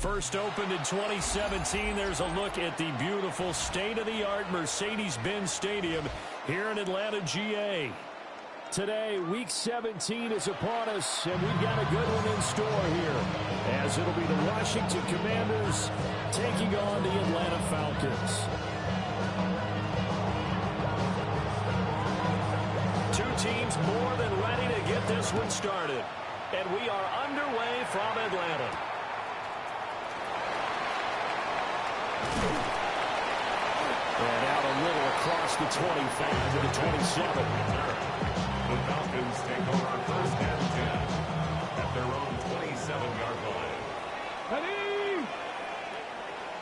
First opened in 2017. There's a look at the beautiful state-of-the-art Mercedes-Benz Stadium here in Atlanta, GA. Today, Week 17 is upon us, and we've got a good one in store here, as it'll be the Washington Commanders taking on the Atlanta Falcons. Two teams more than ready to get this one started, and we are underway from Atlanta. And out a little across the 25 to the 27. The Falcons take over first and 10 at their own 27-yard line. Ready?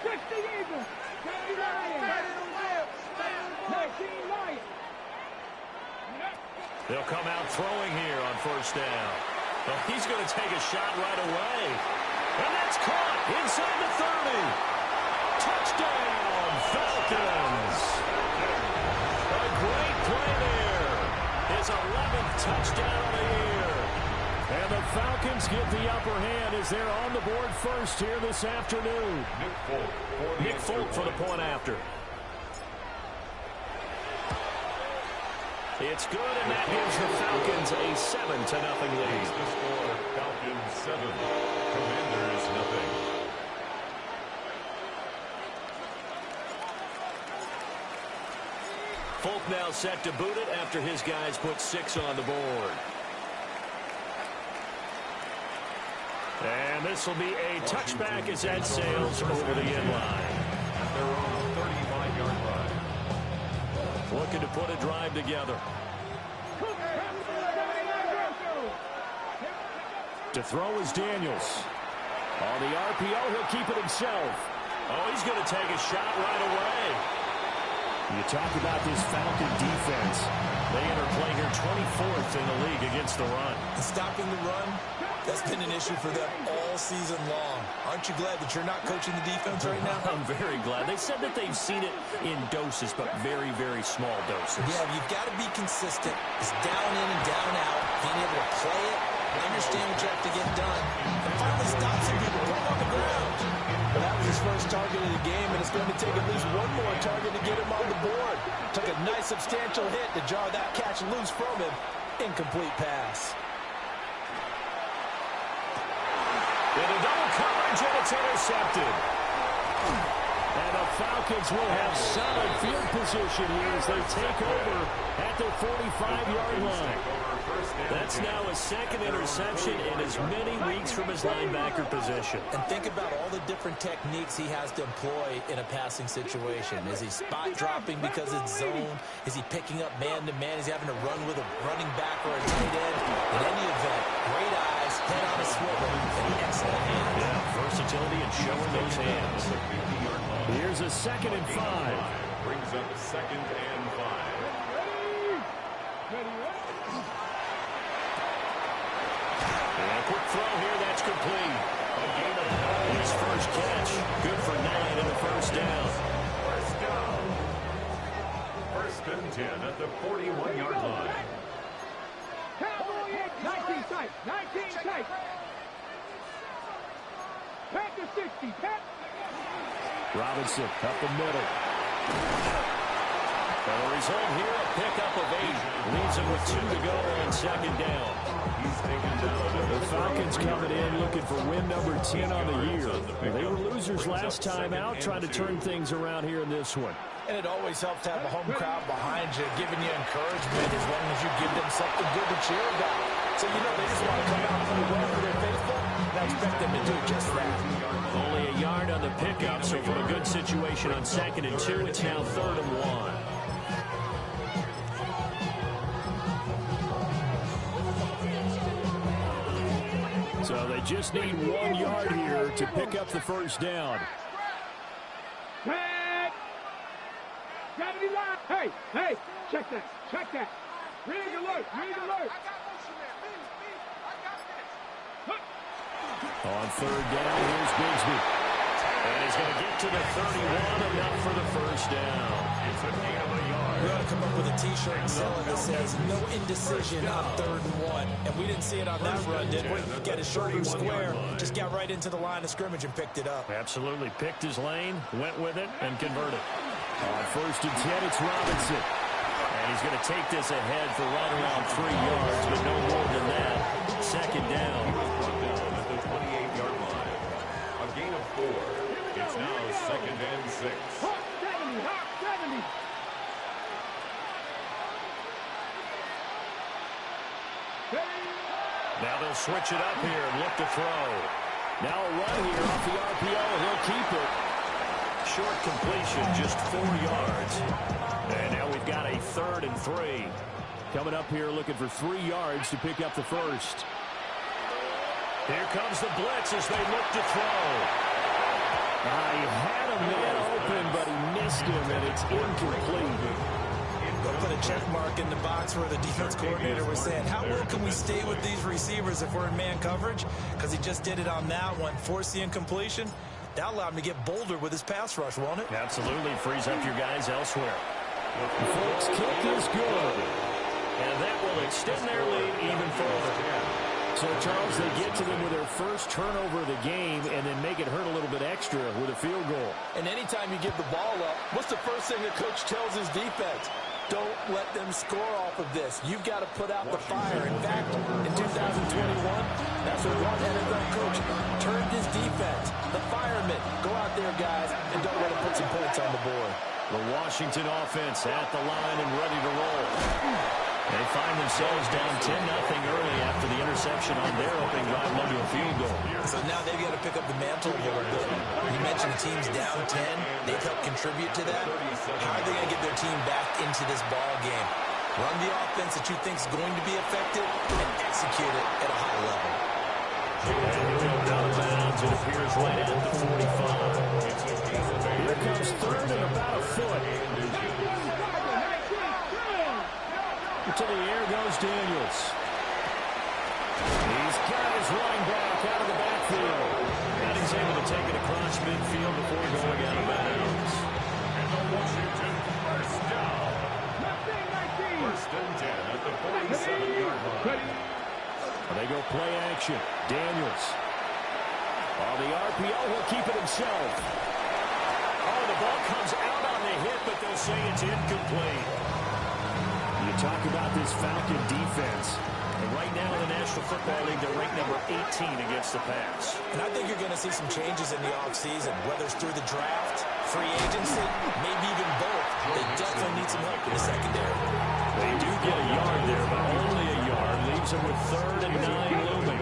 60 Eagles. 30 Lions. 19 Lions. They'll come out throwing here on first down. Well, he's going to take a shot right away. And that's caught inside the 30. Touchdown, Falcons. A great play there. His 11th touchdown of the year. And the Falcons get the upper hand as they're on the board first here this afternoon. Nick Folk for the point after. It's good, and that gives the Falcons a 7-0 lead. The score, Falcons 7, Commanders 0. Folk now set to boot it after his guys put 6 on the board. And this will be a touchback as that sails over the end line. At their own 35-yard line. Looking to put a drive together. To throw is Daniels. On the RPO, he'll keep it himself. Oh, he's going to take a shot right away. You talk about this Falcon defense. They enter play here 24th in the league against the run. Stopping the run, that's been an issue for them all season long. Aren't you glad that you're not coaching the defense right now? I'm very glad. They said that they've seen it in doses, but very, very small doses. Yeah, you've got to be consistent. It's down in and down out. Being able to play it, understand what you have to get done, and finally stop some people, put them on the ground. Well, that was his first target of the game, and it's going to take at least one more target to get him on the board. Took a nice substantial hit to jar that catch loose from him. Incomplete pass. Into double coverage, and it's intercepted. And the Falcons will have solid field position here as they take over at their 45-yard line. That's now a second interception in as many weeks from his linebacker position. And think about all the different techniques he has to employ in a passing situation. Is he spot dropping because it's zone? Is he picking up man-to-man? Is he having to run with a running back or a tight end? In any event, great eyes, head on a swivel, and excellent hands. Yeah, versatility and showing those hands. Here's a 2nd and 5. Brings up 2nd and 5. And a quick throw here, that's complete. His first catch, good for 9 and a first down. First down. 1st and 10 at the 41-yard line. 19 tight. 19 tight. Pack to 60. Pack. Robinson up the middle. And the result here, a pickup of 8. Leaves him with 2 to go on 2nd down. He's taken down. The Falcons coming in looking for win number 10 on the year. They were losers last time out, trying to turn things around here in this one. And it always helps to have a home crowd behind you, giving you encouragement as long as you give them something good to cheer about. So, you know, they just want to come out and play well for their faithful, and I expect them to do just that. Only a yard on the pickup, so from a good situation on 2nd and 2, it's now 3rd and 1. So they just need 1 yard here to pick up the first down. Tag. Gotta be live. Hey, check that. Rig alert. On 3rd down, here's Bigsby. And he's going to get to the 31, enough for the first down. It's a gain of a yard. We ought to come up with a T-shirt and sell it that says, no indecision on 3rd and 1. And we didn't see it on that run, did we? Get his shoulder square, just got right into the line of scrimmage and picked it up. Absolutely picked his lane, went with it, and converted. On 1st and 10, it's Robinson. And he's going to take this ahead for right around 3 yards, but no more than that. 2nd down. Brought down at the 28-yard line. A gain of 4. It's now 2nd and 6. Hawk 70, Hawk 70. Now they'll switch it up here and look to throw. Now a run here off the RPO. He'll keep it. Short completion, just 4 yards. And now we've got a 3rd and 3. Coming up here looking for 3 yards to pick up the first. Here comes the blitz as they look to throw. He had a man open, but he missed him, and it's incomplete. They'll put a check mark in the box where the defense coordinator was saying, how well can we stay with these receivers if we're in man coverage? Because he just did it on that one, forced the incompletion. That allowed him to get bolder with his pass rush, won't it? Absolutely. Frees up your guys elsewhere. The Folks kick is good. And that will extend their lead even further. So, Charles, they get to them with their first turnover of the game and then make it hurt a little bit extra with a field goal. And anytime you give the ball up, what's the first thing the coach tells his defense? Don't let them score off of this. You've got to put out the fire. In fact, in 2021, that's what one NFL coach turned his defense. The firemen. Go out there, guys, and don't let them put some points on the board. The Washington offense at the line and ready to roll. They find themselves down 10-0 early after the interception on their opening drive led to a field goal. So now they've got to pick up the mantle a little bit. You mentioned the team's down 10. They've helped contribute to that. How are they going to get their team back into this ball game? Run the offense that you think is going to be effective and execute it at a high level. Out of bounds, it appears right at the 45. Here comes 3rd and about a foot. To the air goes Daniels. He's got his running back out of the backfield. And he's able to take it across midfield before going out of bounds. And the Washington first down. 1st and 10 at the 47-yard line. They go play action. Daniels. On the RPO, he'll keep it himself. Oh, the ball comes out on the hit, but they'll say it's incomplete. You talk about this Falcon defense. And right now in the National Football League, they're ranked number 18 against the pass. And I think you're going to see some changes in the offseason, whether it's through the draft, free agency, maybe even both. They definitely need some help in the secondary. They do get a yard there, but only a yard. Leaves them with 3rd and 9 looming.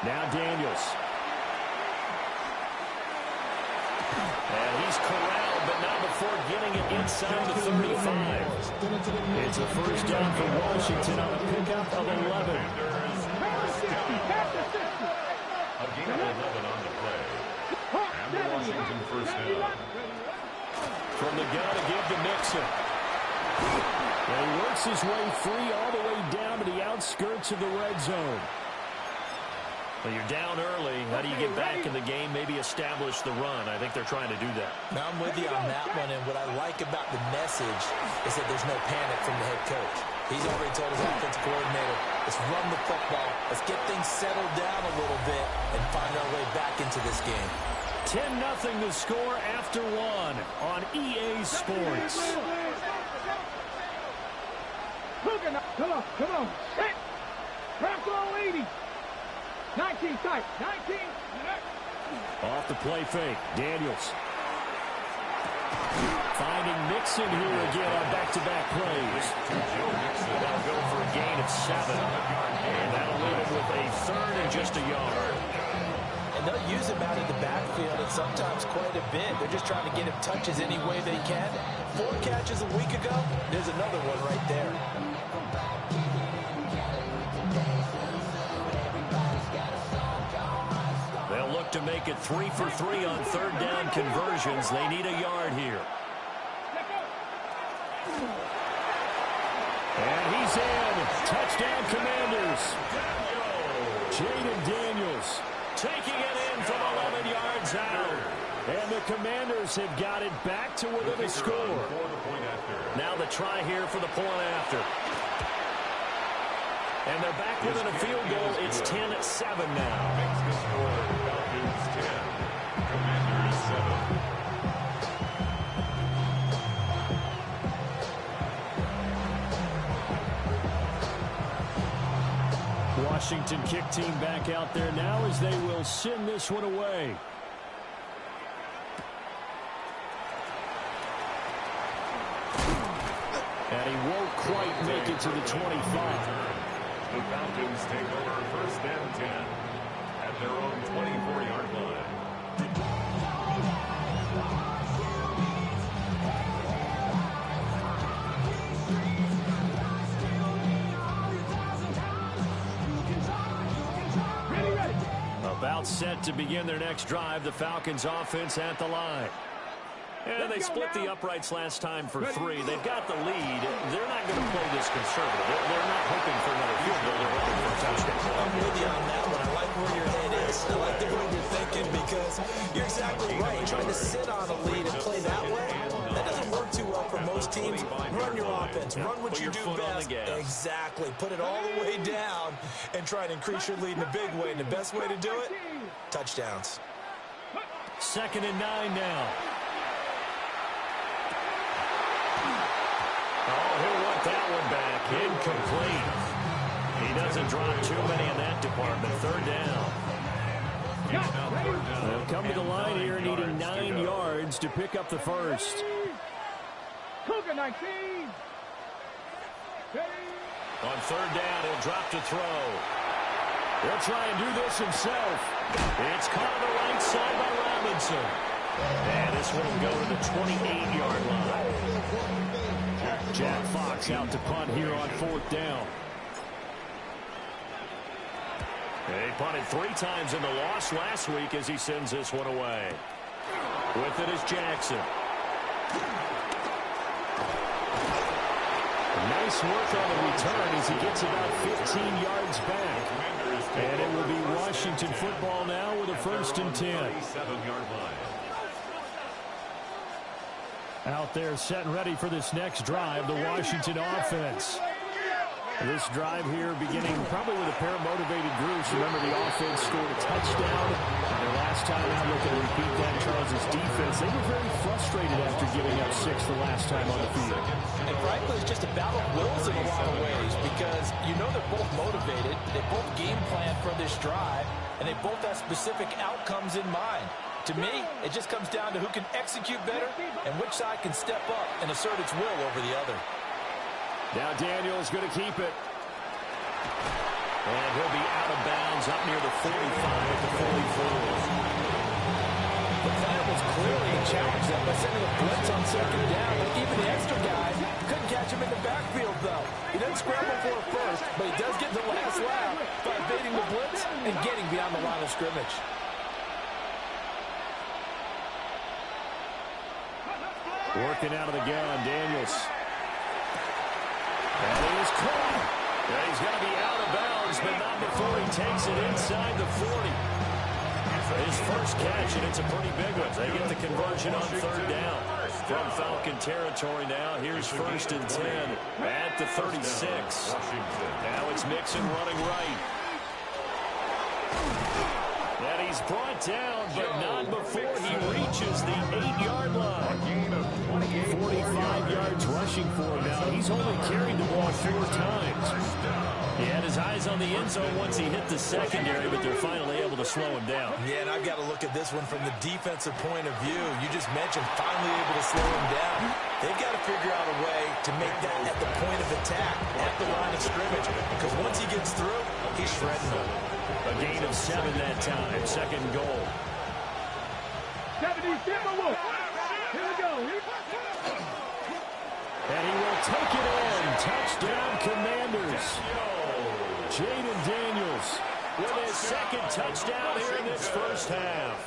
Now Daniels. And he's corralled, but not before getting it inside the 35. It's a first down for Washington on a pickup of 11. A gain of 11 on the play. And the Washington first down. From the gun to give to Mixon. And he works his way free all the way down to the outskirts of the red zone. Well, you're down early. How do you get back in the game, maybe establish the run? I think they're trying to do that. Now, I'm with you on that one, and what I like about the message is that there's no panic from the head coach. He's already told his offensive coordinator, let's run the football, let's get things settled down a little bit and find our way back into this game. 10-0 to score after 1 on EA Sports. Come on. Hit. Crack all 80. 19 tight. 19. Off the play fake. Daniels. Finding Mixon here again on back-to-back plays. That'll go for a gain of 7. And that'll leave him with a 3rd and just a yard. And they'll use him out in the backfield and sometimes quite a bit. They're just trying to get him touches any way they can. 4 catches a week ago. There's another one right there. They'll look to make it 3 for 3 on 3rd down conversions. They need a yard here. And he's in. Touchdown, Commanders. Jaden Daniels taking it in from 11 yards out. And the Commanders have got it back to within a score. Now the try here for the point after. And they're back within a field goal. It's 10-7 now. Makes the score Falcons 10, Commanders 7. Washington kick team back out there now as they will send this one away. And he won't quite make it to the 25. The Falcons take over first and 10 at their own 24-yard line. About set to begin their next drive, the Falcons offense at the line. And they split the uprights last time for 3. They've got the lead. They're not going to play this conservative. They're not hoping for another field goal. They're hoping for a touchdown. I'm with you on that one. I like where your head is. I like the way you're thinking because you're exactly right. Trying to sit on a lead and play that way, that doesn't work too well for most teams. Run your offense. Run what you do best. Exactly. Put it all the way down and try to increase your lead in a big way. And the best way to do it, touchdowns. 2nd and 9 now. Oh, he'll want that one back. Incomplete. He doesn't drop too many in that department. 3rd down. They'll come to the line here needing 9 yards to pick up the first. Cougar 19. On 3rd down, he'll drop to throw. He'll try and do this himself. It's caught on the right side by Robinson. And this one will go to the 28-yard line. Jack Fox out to punt here on 4th down. He punted 3 times in the loss last week as he sends this one away. With it is Jackson. Nice work on the return as he gets about 15 yards back. And it will be Washington football now with a 1st and 10. Out there set and ready for this next drive, the Washington offense. This drive here beginning probably with a pair of motivated groups. Remember, the offense scored a touchdown. And last time out, looking to repeat that, Charles' defense, they were very frustrated after giving up 6 the last time on the field. And frankly, it's just a battle of wills in a lot of ways because you know they're both motivated. They both game plan for this drive, and they both have specific outcomes in mind. To me, it just comes down to who can execute better and which side can step up and assert its will over the other. Now Daniels going to keep it. And he'll be out of bounds up near the 45 at the 44. The plan was clearly to challenge them by sending a blitz on 2nd down. And even the extra guy couldn't catch him in the backfield, though. He doesn't scramble for a first, but he does get the last lap by evading the blitz and getting beyond the line of scrimmage. Working out of the gun, Daniels. And he is caught. And he's going to be out of bounds, but not before he takes it inside the 40. His first catch, and it's a pretty big one. They get the conversion on 3rd down. From Falcon territory now, here's 1st and 10 at the 36. Now it's Mixon running right. And he's brought down, but not before he reaches the 8-yard line. 45 yards rushing for him now. He's only carried the ball 4 times. He had his eyes on the end zone once he hit the secondary, but they're finally able to slow him down. Yeah, and I've got to look at this one from the defensive point of view. You just mentioned finally able to slow him down. They've got to figure out a way to make that at the point of attack, at the line of scrimmage, because once he gets through, he's shredding them. A gain of 7 that time. 2nd goal. 70, here we go. And he will take it in. Touchdown, Commanders. Jaden Daniels with his 2nd touchdown here in this first half.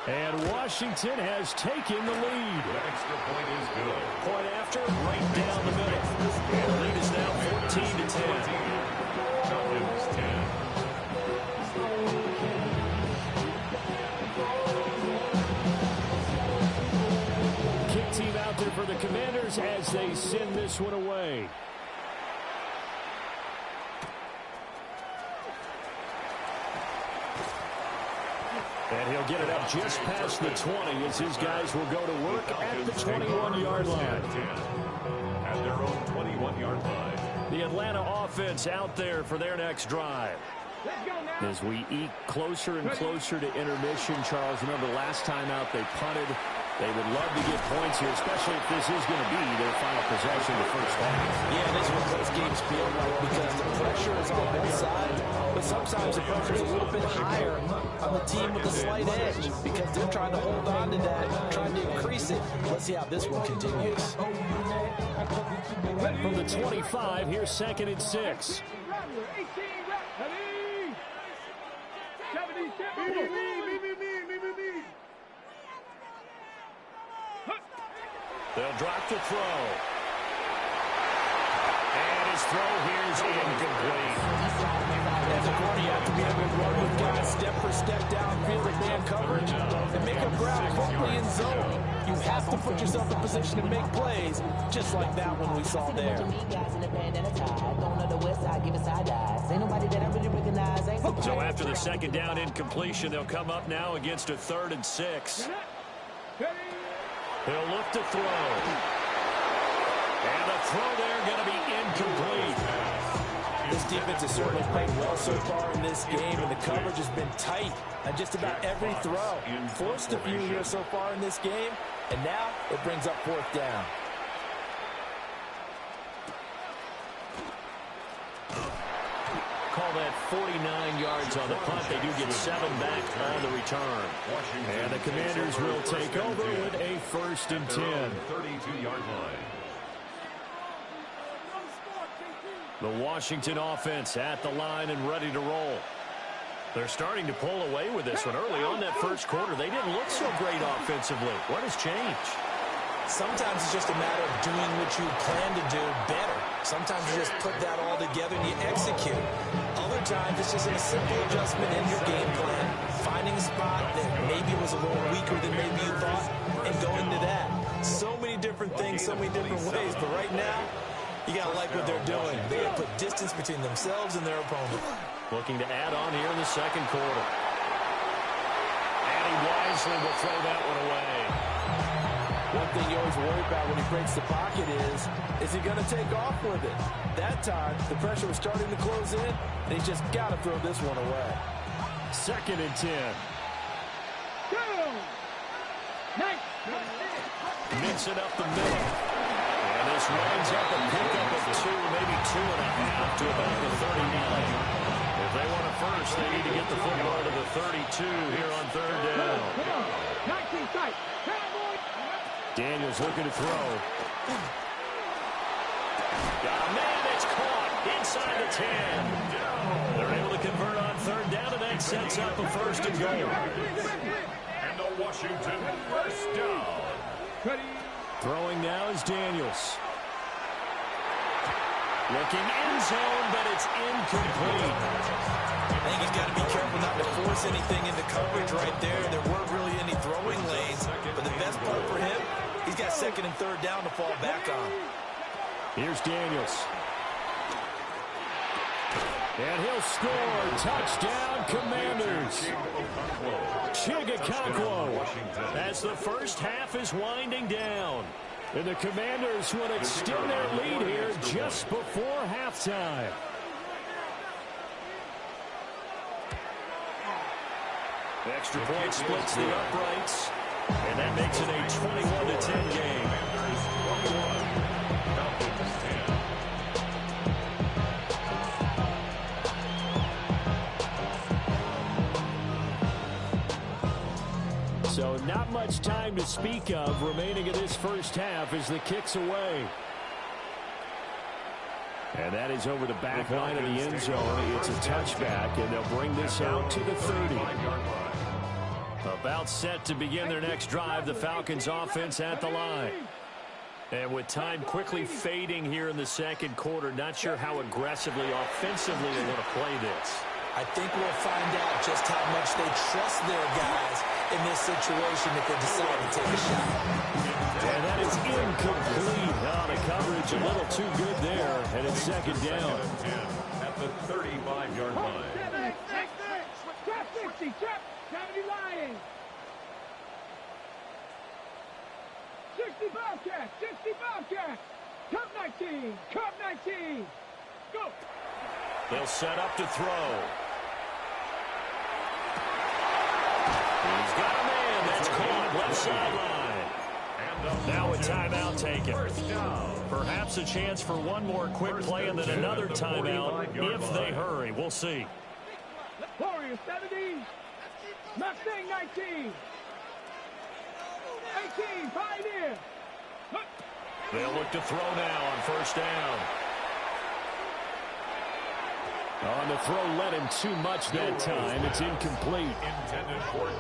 And Washington has taken the lead. The extra point is good. Point after, right down the middle. And the lead is now 14-10. Falcons 10. the Commanders as they send this one away. And he'll get it up just past the 20 as his guys will go to work at the 21-yard line. At their own 21-yard line. The Atlanta offense out there for their next drive. As we eke closer and closer to intermission, Charles, remember last time out they punted. They would love to get points here, especially if this is going to be their final possession the first half. Yeah, this is what those games feel like because the pressure is on both sides, but sometimes the pressure is a little bit higher on the team with a slight edge because they're trying to hold on to that, trying to increase it. Let's see how this one continues. From the 25, here's 2nd and 6. They'll drop the throw. And his throw here is incomplete. As a corner, you have to be able to run with guys step for step downfield and man coverage and make up ground quickly in zone. You have to put yourself in position to make plays, just like that one we saw there. So after the second down incompletion, they'll come up now against a 3rd and 6. He'll look to throw. And the throw there going to be incomplete. This defense has certainly played well so far in this game, and the coverage has been tight on just about every throw. Forced a few here so far in this game, and now it brings up 4th down. Call that 49 yards on the punt. They do get 7 back on the return. And the Commanders will take over with a 1st and 10. 32-yard line. The Washington offense at the line and ready to roll. They're starting to pull away with this one. Early on that first quarter, they didn't look so great offensively. What has changed? Sometimes it's just a matter of doing what you plan to do better. Sometimes you just put that all together and you execute. Other times it's just a simple adjustment in your game plan, finding a spot that maybe was a little weaker than maybe you thought, and going to that. So many different things, so many different ways, but right now, you got to like what they're doing. They have put distance between themselves and their opponent. Looking to add on here in the second quarter. And he wisely will throw that one away. One thing you always worry about when he breaks the pocket is he going to take off with it? That time, the pressure was starting to close in, and he just got to throw this one away. 2nd and 10. Mix it up the middle. And this winds up a pickup of 2, maybe 2.5 to about the 39. If they want a first, they need to get the football to the 32 here on 3rd down. Daniels looking to throw. Got a man that's caught inside the 10. They're able to convert on 3rd down, and that sets up a 1st and goal. And the Washington 1st down. Throwing now is Daniels. Looking end zone, but it's incomplete. I think he's got to be careful not to force anything into coverage right there. There weren't really any throwing lanes, but the best part for him, he's got 2nd and 3rd down to fall back on. Here's Daniels. And he'll score. Touchdown, Commanders. Chigakonkwo as the first half is winding down. And the Commanders will extend their lead here just before halftime. Extra point splits the uprights. And that makes it a 21-10 game. So not much time to speak of remaining in this first half as the kick's away. And that is over the back line of the end zone. It's a touchback, and they'll bring this out to the 30. About set to begin their next drive, the Falcons offense at the line. And with time quickly fading here in the second quarter, not sure how aggressively, offensively they want to play this. I think we'll find out just how much they trust their guys in this situation if they decide to take a shot. And that is incomplete. Oh, the coverage a little too good there, and it's second down. At the 35-yard line. Trap 60, trap 70 Lions. 60 Bobcats, 60 Bobcats. Cup 19, Cup 19. Go. They'll set up to throw. He's got a man. That's caught left sideline. Now a timeout taken. Perhaps a chance for one more quick play and then another timeout if they hurry. We'll see. Warriors 70. Mustang 19. 18, Pioneer. They'll look to throw now on first down. On the throw, led him too much that time. It's incomplete.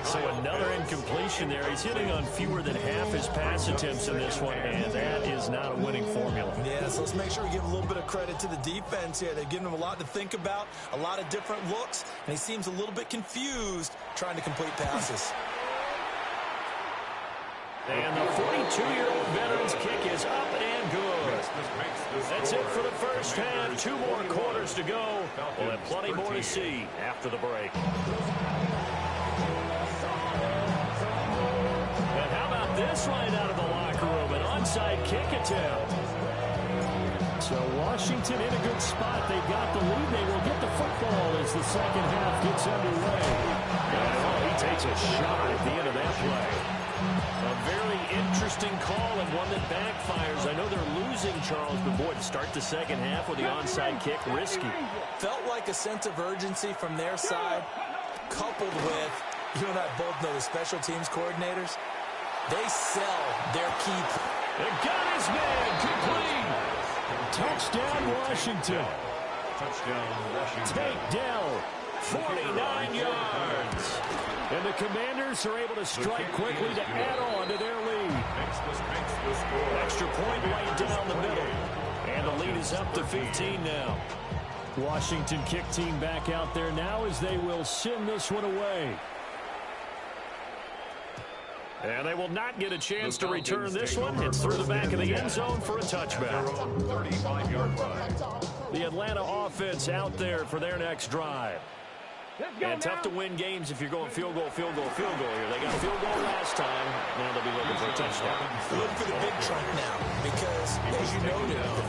So another incompletion there. He's hitting on fewer than half his pass attempts in this one, and that is not a winning formula. Yeah, so let's make sure we give a little bit of credit to the defense here. They've given him a lot to think about, a lot of different looks, and he seems a little bit confused trying to complete passes. And the 42-year-old veteran's kick is up and good. That's it for the first half. 2 more quarters to go. We'll have plenty more to see after the break. And how about this right out of the locker room? An onside kick attempt. So Washington in a good spot. They got the lead. They will get the football as the second half gets underway. And he takes a shot at the end of that play. A very interesting call and one that backfires. I know they're losing, Charles, but boy, to start the second half with the onside kick, risky. Felt like a sense of urgency from their side, coupled with, you and I both know the special teams coordinators, they sell their keep. They got his man, complete. Touchdown, Washington. Touchdown, Washington. Takedown, 49 yards. And the Commanders are able to strike quickly to add on to their lead. Makes the score. Extra point right down the middle. And the lead is up to 15 now. Washington kick team back out there now as they will send this one away. And they will not get a chance to return this one. It's through the back of the end zone for a touchback. 35-yard line. The Atlanta offense out there for their next drive. And tough to win games if you're going field goal, field goal, field goal here. They got a field goal last time. Now they'll be looking for a touchdown. Looking for the big chunk now because, as you noted, the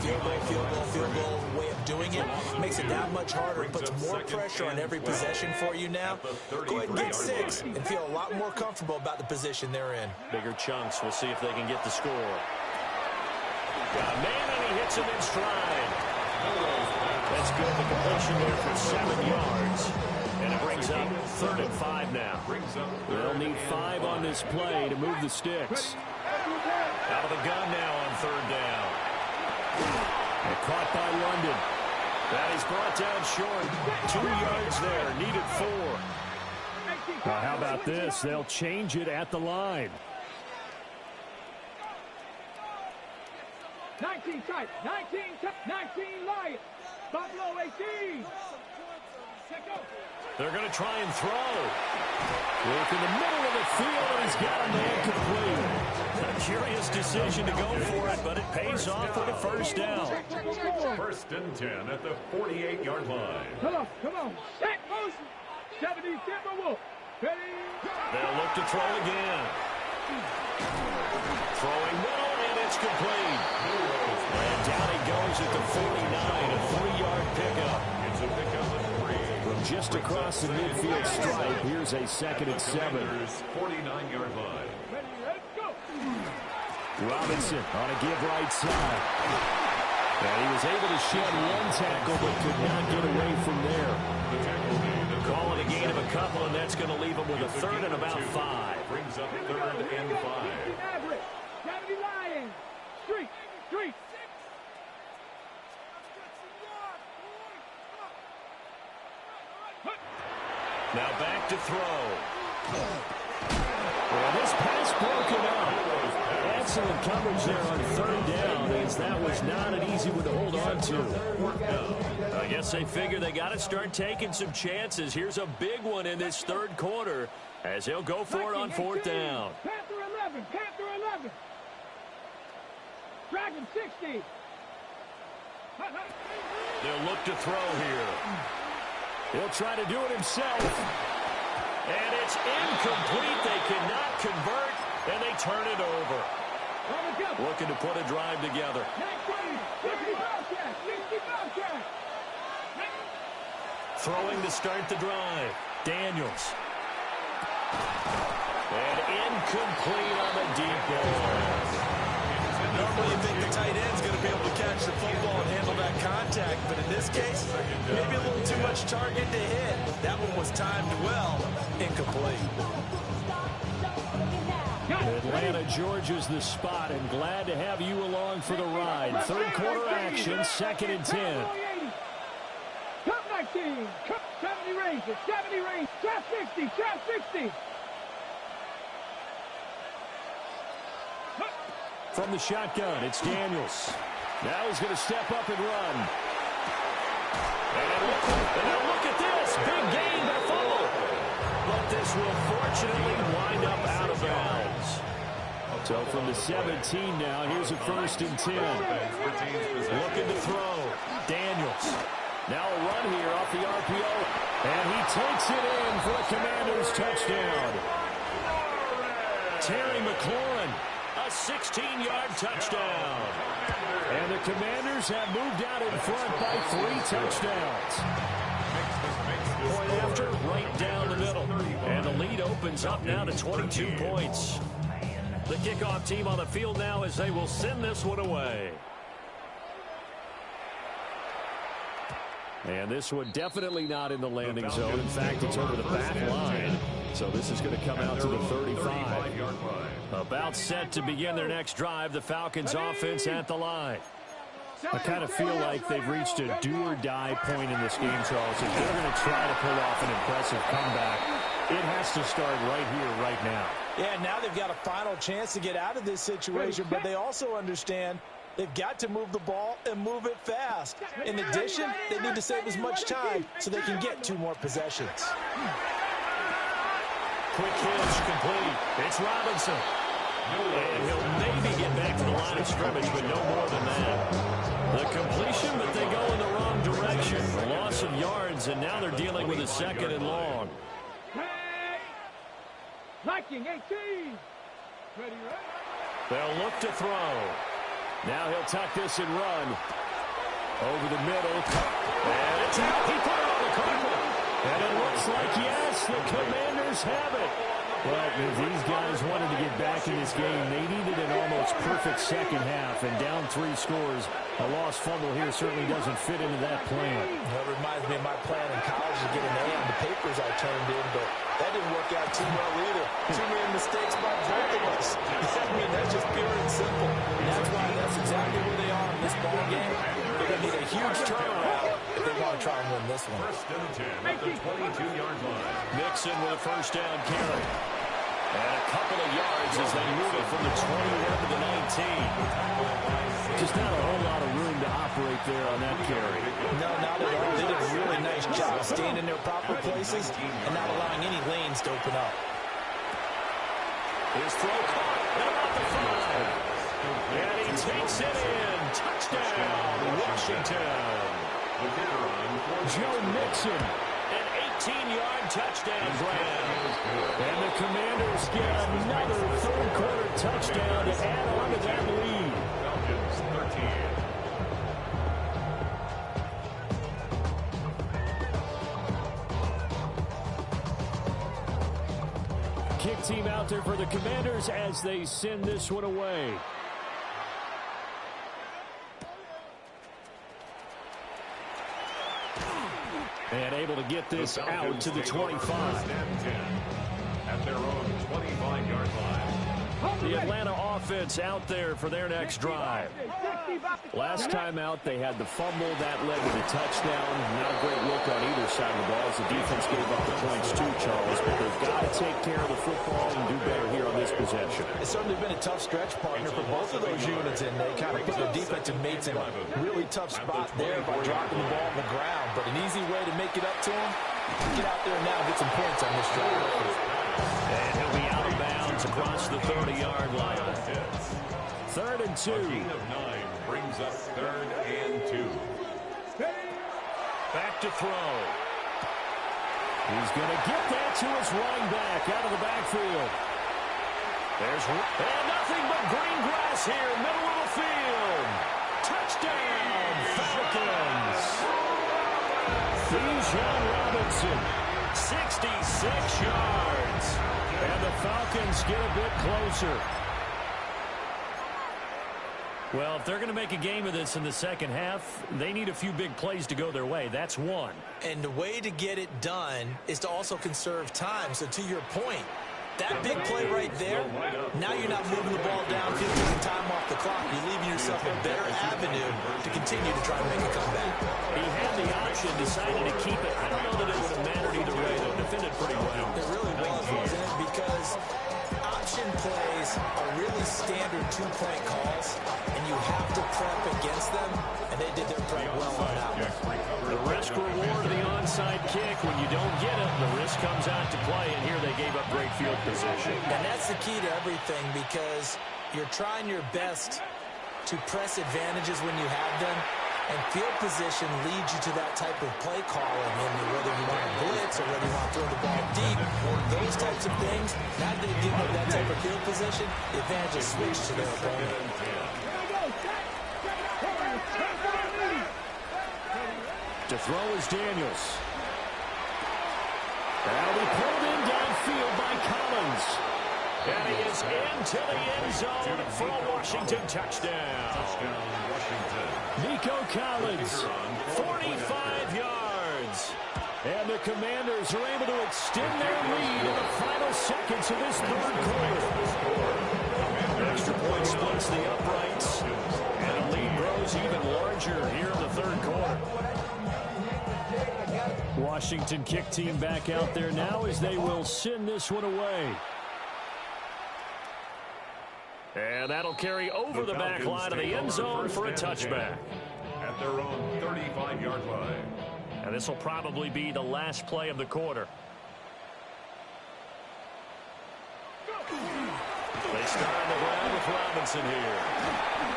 field goal way of doing it makes it that much harder. It puts more pressure on every possession for you now. Go ahead and get 6 and feel a lot more comfortable about the position they're in. Bigger chunks. We'll see if they can get the score. Got a man, and he hits him in stride. That's good. The completion there for 7 yards. And it brings up 3rd and 5 now. They'll need 5 on this play to move the sticks. Out of the gun now on 3rd down. And caught by London. That is brought down short. 2 yards there. Needed 4. Now, how about this? They'll change it at the line. 19 tight, 19 Lions. Buffalo 18. They're going to try and throw. Look in the middle of the field, and he's got a man complete. A curious decision to go for it, but it pays off for the first down. 1st and 10 at the 48-yard line. Come on. Set motion. 70 Timberwolves. Ready? They'll look to throw again. Throwing middle, and it's complete. And down he goes at the 49, a 3-yard pickup. It's a pickup of 3. From just across the midfield stripe, here's a 2nd and 7. 49-yard line. Ready, let's go. Robinson on a give right side. And he was able to shed 1 tackle, but could not get away from there. Calling a gain of a couple, and that's going to leave him with a 3rd and about 5. Brings up 3rd and 5. 70 Lions. Street. Now back to throw. Well, this pass broken up. excellent coverage there on third down, as that was not an easy one to hold on to. I guess they figure they got to start taking some chances. Here's a big one in this third quarter as he'll go for it on fourth down. Panther 11, Panther 11. Dragon 60. They'll look to throw here. He'll try to do it himself. And it's incomplete. They cannot convert, and they turn it over. Looking to put a drive together. Throwing to start the drive. Daniels. And incomplete on the deep ball. Normally you think the tight end's going to be able to catch the football and handle that contact, but in this case, maybe a little too much target to hit. That one was timed well. Incomplete. Atlanta, Georgia's the spot, and glad to have you along for the ride. Third quarter action, 2nd and 10. Top 19, 70 ranges, 70 range, trap 60, trap 60. From the shotgun, it's Daniels. Now he's going to step up and run. And look at this. Big gain, but fumble. But this will fortunately wind up out of bounds. So from the 17 now, here's a 1st and 10. Looking to throw. Daniels. Now a run here off the RPO. And he takes it in for a Commanders touchdown. Terry McLaurin. A 16-yard touchdown. And the Commanders have moved out in front by 3 touchdowns. Point after, right down the middle. And the lead opens up now to 22 points. The kickoff team on the field now as they will send this one away. And this one definitely not in the landing zone. In fact, it's over the back line. So this is going to come out to the 35. About set to begin their next drive. The Falcons offense at the line. I kind of feel like they've reached a do-or-die point in this game, Charles. If they're going to try to pull off an impressive comeback, it has to start right here, right now. Yeah, now they've got a final chance to get out of this situation, but they also understand they've got to move the ball and move it fast. In addition, they need to save as much time so they can get 2 more possessions. Quick hitch complete. It's Robinson. And he'll maybe get back to the line of scrimmage, but no more than that. The completion, but they go in the wrong direction. A loss of yards, and now they're dealing with a 2nd and long. Liking 18. Ready, right? They'll look to throw. Now he'll tuck this and run. Over the middle. And it's out. He put it on the carpet. And it looks like, yes, the Commanders have it. Well, if these guys wanted to get back in this game, they needed an almost perfect second half. And down 3 scores, a lost fumble here certainly doesn't fit into that plan. That reminds me of my plan in college to get an A on the papers I turned in, but that didn't work out too well either. Too many mistakes by both of us. I mean, that's just pure and simple. And that's why that's exactly where they are in this ball game. They're going to need a huge turnaround if they want to try and win this one. 1st and 10 at the 22-yard line. Mixon with a 1st down carry. And a couple of yards as they move it from the 21 to the 19. Just not a whole lot of room to operate there on that carry. No, not at all. They did a really nice job staying in their proper places and not allowing any lanes to open up. His throw caught at about the 5. And he takes it in. Touchdown, Washington. Joe Mixon. An 18-yard touchdown grab. And the Commanders get another 3rd quarter touchdown to add on to that lead. Falcons 13. Kick team out there for the Commanders as they send this one away. And able to get this out to the 25. At their own 25-yard line. The Atlanta offense out there for their next drive. Last time out, they had the fumble. That led to the touchdown. Not a great look on either side of the ball as the defense gave up the points too, Charles. But they've got to take care of the football and do better here on this possession. It's certainly been a tough stretch, partner, for both of those units, and they kind of put their defensive mates in a really tough spot there by dropping the ball on the ground. But an easy way to make it up to them, get out there now and get some points on this drive. And he'll be out of bounds across the 30-yard line. 3rd and 2. Gain of 9 brings up 3rd and 2. Back to throw. He's going to get that to his running back out of the backfield. And nothing but green grass here, middle of the field. Touchdown, Falcons. Bijan Robinson, 66 yards. And the Falcons get a bit closer. Well, if they're going to make a game of this in the second half, they need a few big plays to go their way. That's one. And the way to get it done is to also conserve time. So to your point, that big play right there, now you're not moving the ball downfield, taking time off the clock. You're leaving yourself a better avenue to continue to try to make a comeback. He had the option, decided to keep it. I don't know that it would have mattered either way, though. Defended pretty well. It really was, wasn't it? Because option plays are really standard two-point calls, and you have to prep against them, and they did their prep well on that one. The risk reward of the onside kick. When you don't get it, the risk comes out to play, and here they gave up great field position. And that's the key to everything, because you're trying your best to press advantages when you have them, and field position leads you to that type of play calling, and whether you want to blitz or whether you want to throw the ball deep, those types of things, now that they've given up that type of field position, the advantage is switched to their opponent. To throw is Daniels. That'll be pulled in downfield by Collins. And he is into the end zone for a Washington touchdown. Nico Collins, 45 yards. And the Commanders are able to extend their lead in the final seconds of this 3rd quarter. Extra point splits the uprights. And the lead grows even larger here in the 3rd quarter. Washington kick team back out there now as they will send this one away. And that'll carry over the back line of the end zone for a touchback. At their own 35-yard line. And this will probably be the last play of the quarter. They start on the ground with Robinson here.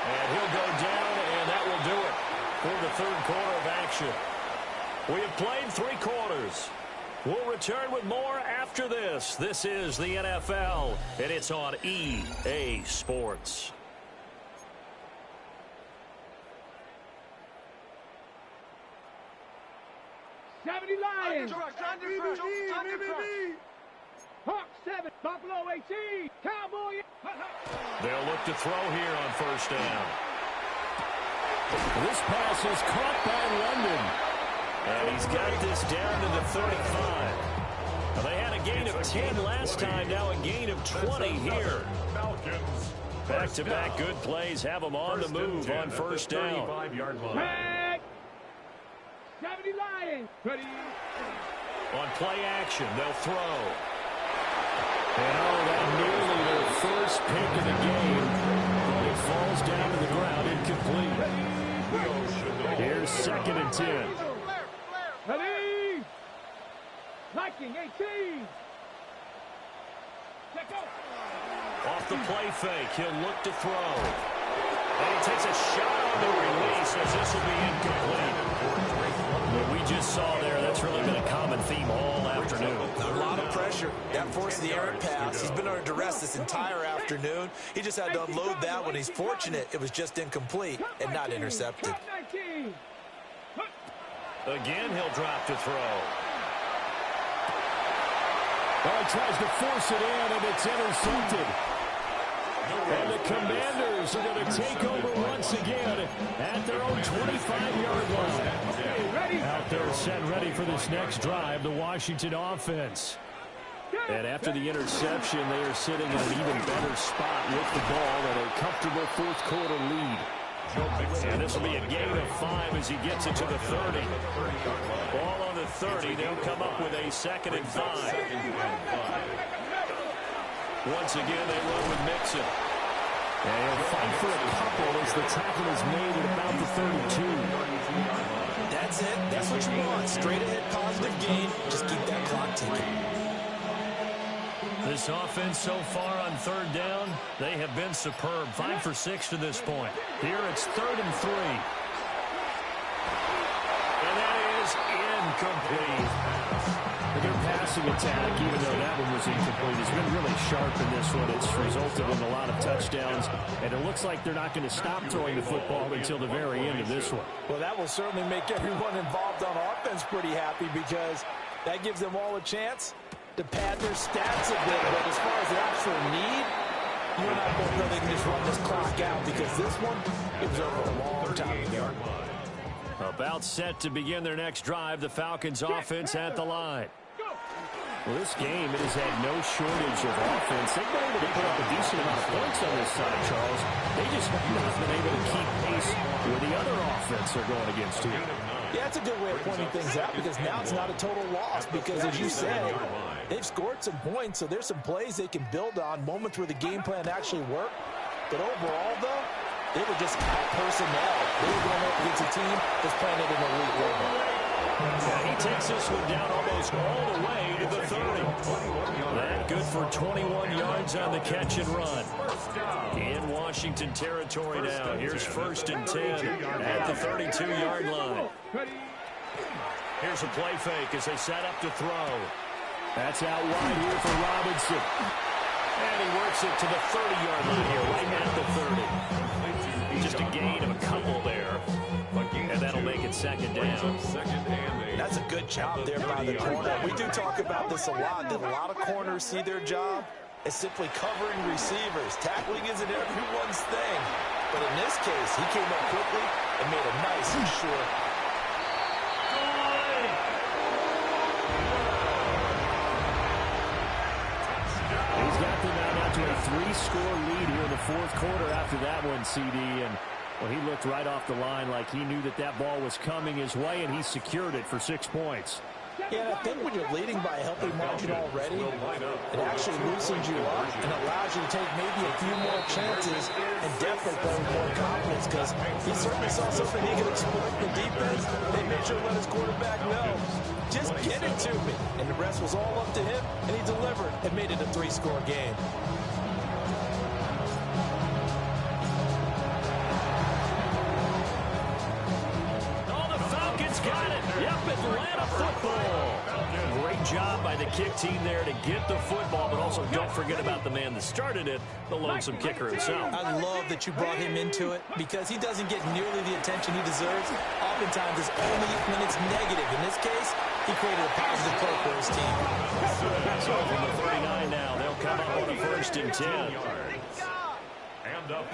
And he'll go down, and that will do it for the 3rd quarter of action. We have played 3 quarters. We'll return with more after this. This is the NFL, and it's on EA Sports. Lions. Hawk 7, Buffalo 18, Cowboy. They'll look to throw here on 1st down. This pass is caught by London. And he's got this down to the 35. Well, they had a gain of 10 last time, now a gain of 20 here. Back-to-back good plays have them on the move on 1st down. 70 Lions. Ready. On play action, they'll throw. And that nearly their first pick of the game. But it falls down to the ground, incomplete. Here's 2nd and 10. Ready. Viking 18. Check out. Off the play fake, he'll look to throw. And he takes a shot on the release as this will be incomplete. What we just saw there, that's really been a common theme all afternoon. A lot of pressure. That forced the errant pass. He's been under duress this entire afternoon. He just had to unload that one. He's fortunate it was just incomplete and not intercepted. Again, he'll drop to throw. Well, he tries to force it in, and it's intercepted. And the Commanders are going to take over once again at their own 25-yard line. Out there set ready for this next drive, the Washington offense. And after the interception, they are sitting in an even better spot with the ball at a comfortable 4th quarter lead. And this will be a gain of 5 as he gets it to the 30. Ball on the 30. They'll come up with a 2nd and 5. Once again, they run with Mixon. And he'll fight for a couple as the tackle is made at about the 32. That's it. That's what you want. Straight ahead, positive gain. Just keep that clock ticking. This offense so far on third down, they have been superb. 5 for 6 to this point. Here it's 3rd and 3. And that is incomplete. Their passing attack, even though that one was incomplete, has been really sharp in this one. It's resulted in a lot of touchdowns, and it looks like they're not going to stop throwing the football until the very end of this one. Well, that will certainly make everyone involved on offense pretty happy because that gives them all a chance to pad their stats a bit. But as far as the actual need, you and I both know they can just run this clock out because this one, it was over a long time ago. About set to begin their next drive, the Falcons offense at the line. Well, this game, it has had no shortage of offense. They've been able to put up a decent amount of points on this side, Charles. They just have not been able to keep pace with the other offense they're going against here. Yeah, that's a good way of pointing things out because now it's not a total loss because, as you said, they've scored some points, so there's some plays they can build on, moments where the game plan actually worked. But overall, though, they were just out-personnel. They were going up against a team that's playing at an elite level. Yeah, he takes this one down almost all the way to the 30. That good for 21 yards on the catch and run. In Washington territory now. Here's 1st and 10 at the 32-yard line. Here's a play fake as they set up to throw. That's out wide here for Robinson. And he works it to the 30-yard line here, right at the 30. Just a gain of a couple there. And that'll make it 2nd down. That's a good job there by the corner. We do talk about this a lot, that a lot of corners see their job as simply covering receivers. Tackling isn't everyone's thing. But in this case, he came up quickly and made a nice and short. He's got them out to a 3-score lead here in the 4th quarter after that one, CD. And well, he looked right off the line like he knew that that ball was coming his way, and he secured it for 6 points. Yeah, and I think when you're leading by a healthy margin already, it actually loosens you up and allows you to take maybe a few more chances and definitely play with more confidence because he certainly saw something he could exploit in the defense. They made sure to let his quarterback know, just get it to me. And the rest was all up to him, and he delivered and made it a 3-score game. Got it. Yep, Atlanta football. Great job by the kick team there to get the football, but also don't forget about the man that started it, the lonesome kicker himself. I love that you brought him into it because he doesn't get nearly the attention he deserves. Oftentimes, it's only when it's negative. In this case, he created a positive play for his team. So from the 39 now, they'll come up on a 1st and 10.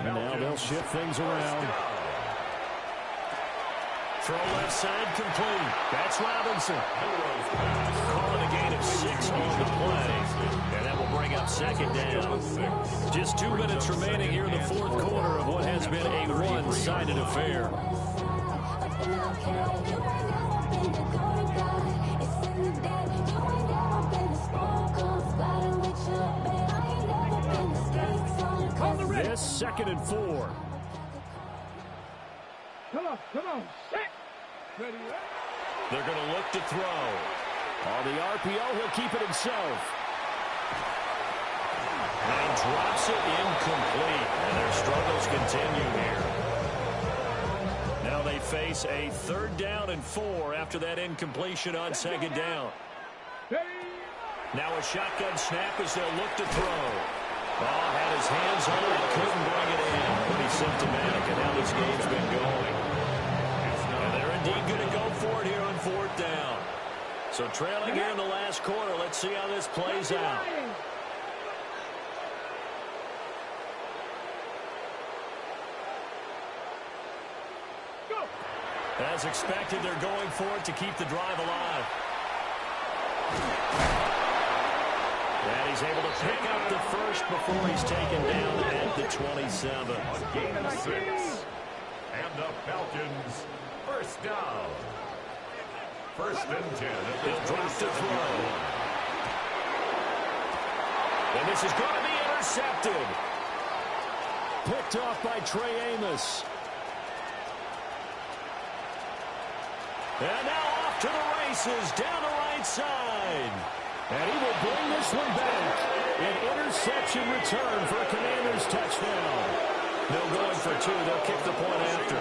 And now they'll shift things around. Throw left side complete. That's Robinson. Calling a gain of 6 on the play. And that will bring up 2nd down. Just 2 minutes remaining here in the 4th quarter of what has been a one-sided affair. This 2nd and 4. Come on, set. Ready, They're going to look to throw. On the RPO, he'll keep it himself. And drops it incomplete. And their struggles continue here. Now they face a 3rd down and 4 after that incompletion on 2nd down. Now a shotgun snap as they'll look to throw. Oh, had his hands on it, couldn't bring it in. Pretty symptomatic of how this game's been going. And they're indeed going to go for it here on 4th down. So trailing here in the last quarter. Let's see how this plays out. As expected, they're going for it to keep the drive alive. And he's able to pick up the first before he's taken down at the 27. Gain of 6. And the Falcons, 1st down. 1st and 10. He'll drop to throw. And this is going to be Intercepted. Picked off by Trey Amos. And now off to the races down the right side. And he will bring this one back. An interception return for a Commanders touchdown. They'll go in for two. They'll kick the point after.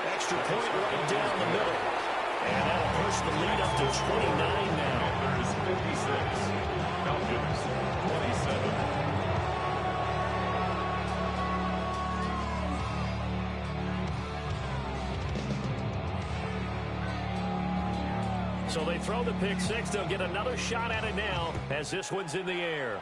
Extra point right down the middle. And that'll push the lead up to 29 now. Commanders 56. Falcons 27. So they throw the pick six. They'll get another shot at it now as this one's in the air.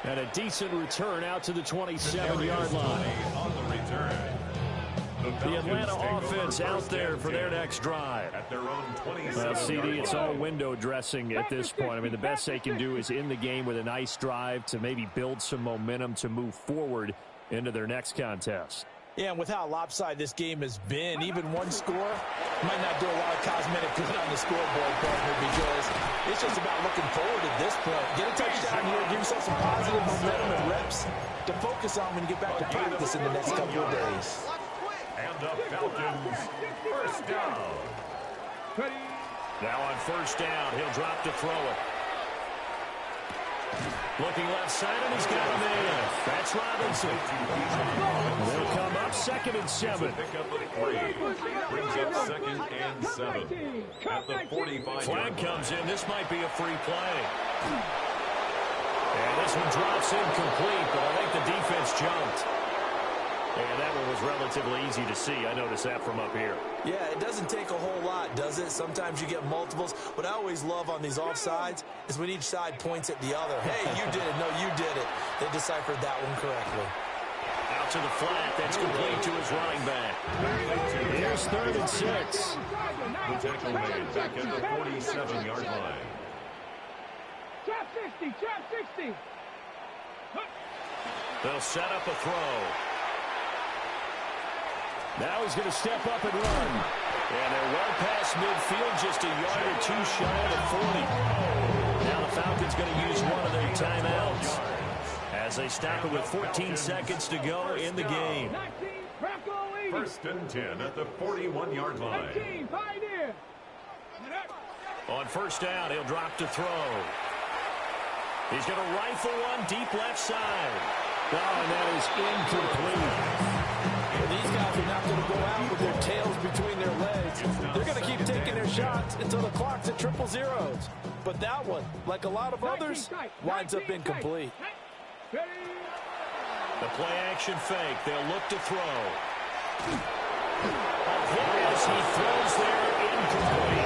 And a decent return out to the 27-yard line. On the return. The Atlanta offense out there for their next drive. At their own 27. Well, CD, it's all window dressing at this point. I mean, the best they can do is in the game with a nice drive to maybe build some momentum to move forward into their next contest. Yeah, and with how lopsided this game has been, even one score might not do a lot of cosmetic good on the scoreboard, partner, because it's just about looking forward at this point. Get a touchdown here, give yourself some positive momentum and reps to focus on when you get back to practice in the next couple of days. And the Falcons first down. Now on first down, he'll drop to throw it. Looking left side, and he's got a man. That's Robinson. They'll come up 2nd and 7. Pick up a 3. Brings up 2nd and 7. At the 45. Flag comes in. This might be a free play. And this one drops incomplete, but I think the defense jumped. And that one was relatively easy to see. I noticed that from up here. Yeah, it doesn't take a whole lot, does it? Sometimes you get multiples. What I always love on these offsides is when each side points at the other. Hey, you did it. No, you did it. They deciphered that one correctly. Out to the flat. That's complete to his running back. Here's 3rd and 6. The tackle made back at the 47-yard line. Trap 60, trap 60. They'll set up a throw. Now he's going to step up and run. And they're well past midfield, just a yard or two shy of the 40. Now the Falcons going to use one of their timeouts as they stop it with 14 seconds to go in the game. 19, Bronco lead. 1st and 10 at the 41-yard line. 19, Pioneer. On first down, he'll drop to throw. He's going to rifle one deep left side. Oh, and that is incomplete. These guys are not going to go out with their tails between their legs. They're going to keep taking their shots until the clock's at 000. But that one, like a lot of others, winds up incomplete. The play action fake. They'll look to throw. As he throws there, incomplete.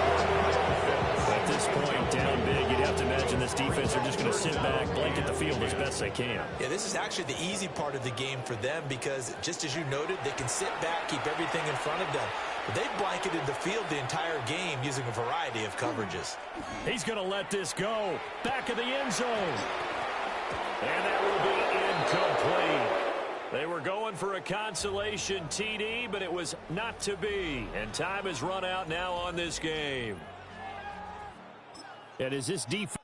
At this point, down big, you'd have to imagine this defense are just going to sit back, blanket the field as best they can. Yeah, this is actually the easy part of the game for them because, just as you noted, they can sit back, keep everything in front of them. But they've blanketed the field the entire game using a variety of coverages. He's going to let this go. Back of the end zone. And that will be incomplete. They were going for a consolation TD, but it was not to be. And time has run out now on this game. And is this defense